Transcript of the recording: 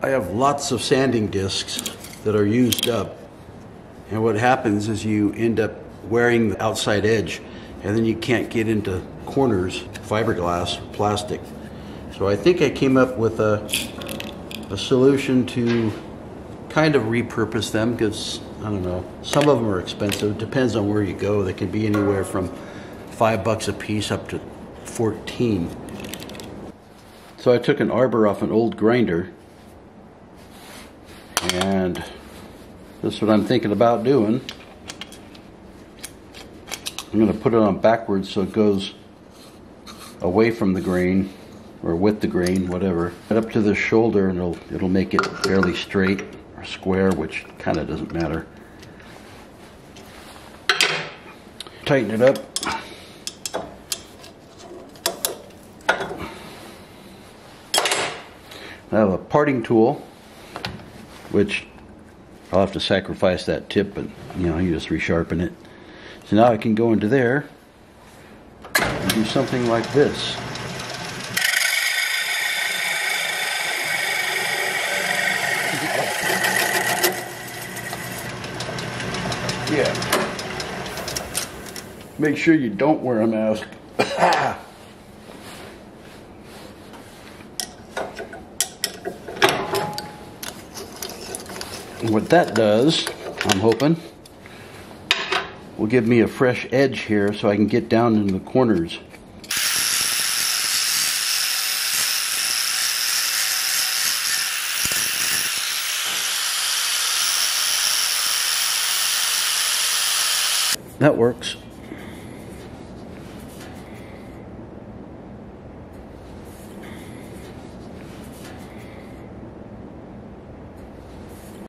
I have lots of sanding discs that are used up, and what happens is you end up wearing the outside edge, and then you can't get into corners, fiberglass, plastic. So I think I came up with a solution to kind of repurpose them, because I don't know, some of them are expensive. It depends on where you go. They can be anywhere from $5 a piece up to 14. So I took an arbor off an old grinder, and this is what I'm thinking about doing. I'm going to put it on backwards so it goes away from the grain, or with the grain, whatever. Right up to the shoulder, and it'll make it fairly straight or square, which kind of doesn't matter. Tighten it up. I have a parting tool, which I'll have to sacrifice that tip, but you know, you just resharpen it. So now I can go into there and do something like this. Yeah. Make sure you don't wear a mask. What that does, I'm hoping, will give me a fresh edge here so I can get down into the corners. That works.